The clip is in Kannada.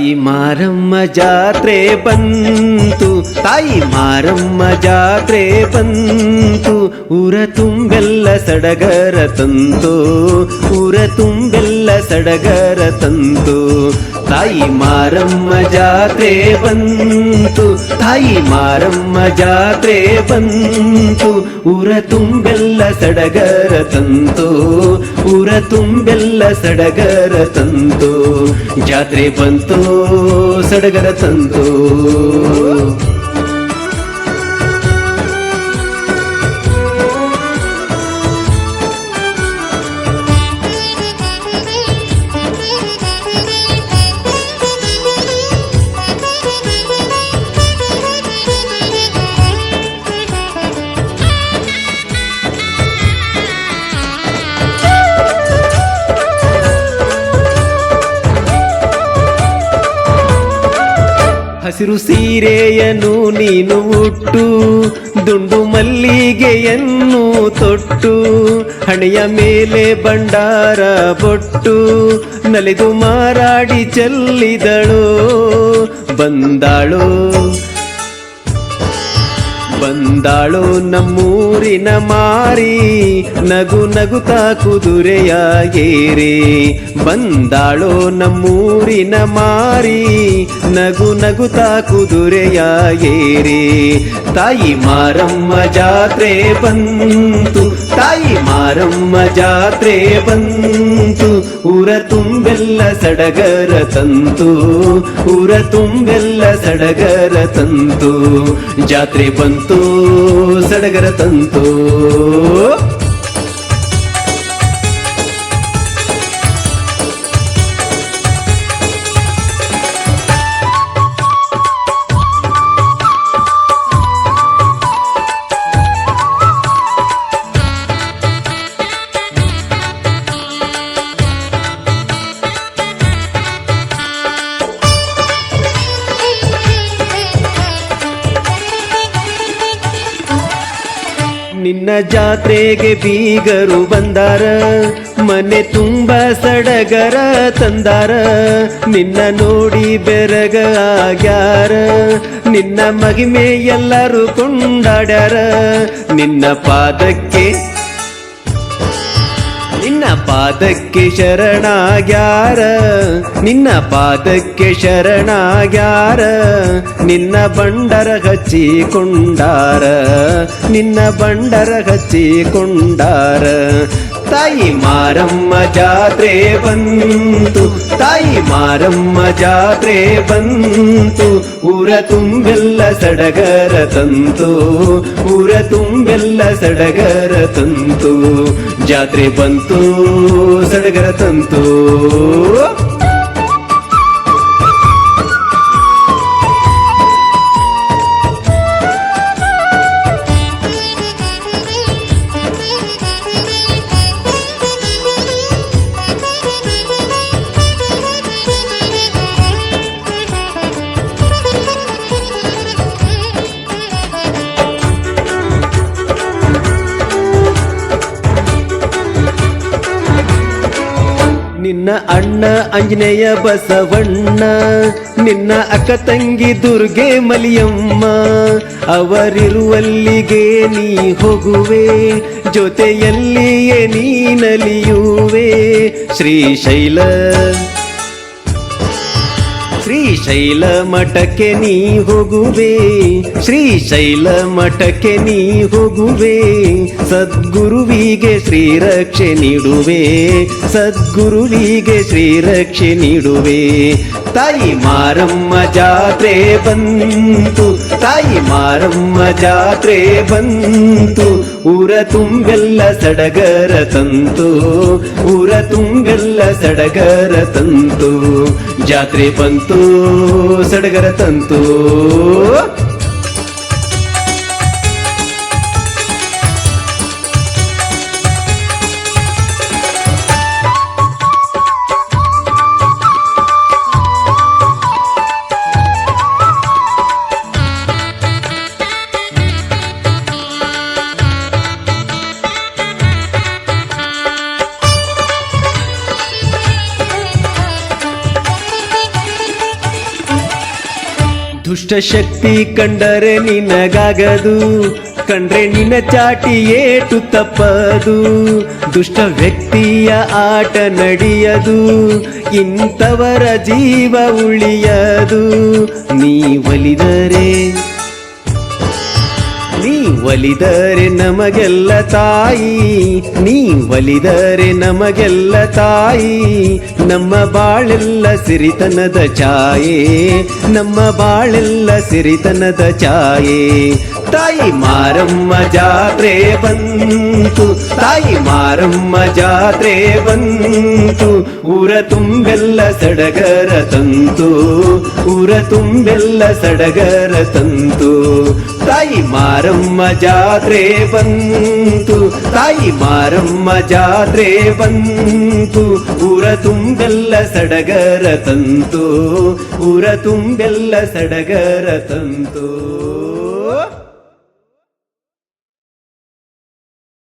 ತಾಯಿ ಮಾರಮ್ಮ ಜಾತ್ರೆ ಬಂತು, ತಾಯಿ ಮಾರಮ್ಮ ಜಾತ್ರೆ ಬಂತು, ಊರ ತುಂಬೆಲ್ಲ ಸಡಗರ ತಂತು, ಊರ ತುಂಬೆಲ್ಲ ಸಡಗರ ತಂತು. ತಾಯಿ ಮಾರಮ್ಮ ಜಾತ್ರೆ ಬಂತು, ತಾಯಿ ಮಾರಮ್ಮ ಜಾತ್ರೆ ಬಂತು, ಊರ ತುಂಬೆಲ್ಲ ಸಡಗರ ತಂತು, ಊರ ತುಂಬೆಲ್ಲ ಸಡಗರ ತಂತು. ಜಾತ್ರೆ ಬಂತು ಸಡಗರ ತಂತು. ಹಸಿರು ಸೀರೆಯನ್ನು ನೀನು ಉಟ್ಟು, ದುಂಡು ಮಲ್ಲಿಗೆಯನ್ನು ತೊಟ್ಟು, ಹಣೆಯ ಮೇಲೆ ಬಂಡಾರ ಬೊಟ್ಟು, ನಲಿದು ಮಾರಾಡಿ ಚೆಲ್ಲಿದಳು ಬಂದಾಳು, ಬಂದಾಳು ನಮ್ಮೂರಿನ ಮಾರಿ, ನಗು ನಗುತ್ತಾ ಕುದುರೆಯ ಏರಿ. ಬಂದಾಳು ನಮ್ಮೂರಿನ ಮಾರಿ, ನಗು ನಗುತ್ತಾ ಕುದುರೆಯ ಏರಿ. ತಾಯಿ ಮಾರಮ್ಮ ಜಾತ್ರೆ ಬಂತು, ತಾಯಿ ಮಾರಮ್ಮ ಜಾತ್ರೆ ಬಂತು, ಊರ ತುಂಬೆಲ್ಲ ಸಡಗರ ತಂತು, ಊರ ತುಂಬೆಲ್ಲ ಸಡಗರ ತಂತು. ಜಾತ್ರೆ ಬಂತು ಸಡಗರ ತಂತು. ನಿನ್ನ ಜಾತ್ರೆಗೆ ಬೀಗರು ಬಂದಾರ, ಮನೆ ತುಂಬ ಸಡಗರ ತಂದಾರ, ನಿನ್ನ ನೋಡಿ ಬೆರಗ ಆಗ್ಯಾರ, ನಿನ್ನ ಮಹಿಮೆ ಎಲ್ಲರೂ ಕೊಂಡಾಡ್ಯಾರ. ನಿನ್ನ ಪಾದಕ್ಕೆ ನಿನ್ನ ಪಾದಕ್ಕೆ ಶರಣಾಗ್ಯಾರ, ನಿನ್ನ ಪಾದಕ್ಕೆ ಶರಣಾಗ್ಯಾರ, ನಿನ್ನ ಬಂಡರ ಹಚ್ಚಿಕೊಂಡಾರ, ನಿನ್ನ ಬಂಡರ ಹಚ್ಚಿಕೊಂಡಾರ. ತಾಯಿ ಮಾರಮ್ಮ ಜಾತ್ರೆ ಬಂತು, ತಾಯಿ ಮಾರಮ್ಮ ಜಾತ್ರೆ ಬಂತು, ಊರ ತುಂಬೆಲ್ಲ ಸಡಗರ ತಂತು, ಊರ ತುಂಬೆಲ್ಲ ಸಡಗರ ತಂತು. ಜಾತ್ರೆ ಬಂತು ಸಡಗರ ತಂತು. ನಿನ್ನ ಅಣ್ಣ ಆಂಜನೇಯ ಬಸವಣ್ಣ, ನಿನ್ನ ಅಕ್ಕ ತಂಗಿ ದುರ್ಗೆ ಮಲಿಯಮ್ಮ, ಅವರಿರುವಲ್ಲಿಗೆ ನೀ ಹೋಗುವೆ, ಜೊತೆಯಲ್ಲಿಯೇ ನೀ ನಲಿಯುವೆ. ಶ್ರೀಶೈಲ ಶ್ರೀಶೈಲ ಮಠಕ್ಕೆ ನೀ ಹೋಗುವೆ, ಶ್ರೀಶೈಲ ಮಠಕ್ಕೆ ನೀ ಹೋಗುವೆ, ಸದ್ಗುರುವಿಗೆ ಶ್ರೀರಕ್ಷೆ ನೀಡುವೆ, ಸದ್ಗುರುವಿಗೆ ಶ್ರೀರಕ್ಷೆ ನೀಡುವೆ. ತಾಯಿ ಮಾರಮ್ಮ ಜಾತ್ರೆ ಬಂತು, ತಾಯಿ ಮಾರಮ್ಮ ಜಾತ್ರೆ ಬಂತು, ಊರ ತುಂಬೆಲ್ಲ ಸಡಗರ ತಂತು, ಊರ ತುಂಬೆಲ್ಲ ಸಡಗರ ತಂತು. ಜಾತ್ರೆ ಬಂತು ಸಡಗರ ತಂತು. ದುಷ್ಟ ಶಕ್ತಿ ಕಂಡರೆ ನಿನಗಾಗದು, ಕಂಡ್ರೆ ನಿನ್ನ ಚಾಟಿ ಏಟು ತಪ್ಪದು. ದುಷ್ಟ ವ್ಯಕ್ತಿಯ ಆಟ ನಡೆಯದು, ಇಂಥವರ ಜೀವ ಉಳಿಯದು. ನೀ ಒಲಿದರೆ ನಮಗೆಲ್ಲ ತಾಯಿ, ನೀ ಒಲಿದರೆ ನಮಗೆಲ್ಲ ತಾಯಿ. ನಮ್ಮ ಬಾಳೆಲ್ಲ ಸಿರಿತನದ ಛಾಯೆ, ನಮ್ಮ ಬಾಳೆಲ್ಲ ಸಿರಿತನದ ಛಾಯೆ. ತಾಯಿ ಮಾರಮ್ಮ ಜಾತ್ರೆ ಬಂತು, ತಾಯಿ ಮಾರಮ್ಮ ಜಾತ್ರೆ ಬಂತು. ಊರ ತುಂಬೆಲ್ಲ ಸಡಗರ ತಂತು, ಊರ ತುಂಬೆಲ್ಲ ಸಡಗರ ತಂತು. ತಾಯಿ ಮಾರಮ್ಮ ಜಾತ್ರೆ ಬಂತು, ತಾಯಿ ಮಾರಮ್ಮ ಜಾತ್ರೆ ಬಂತು. ಊರ ತುಂಬೆಲ್ಲ ಸಡಗರ ತಂತು, ಊರ ತುಂಬೆಲ್ಲ ಸಡಗರ ತಂತು.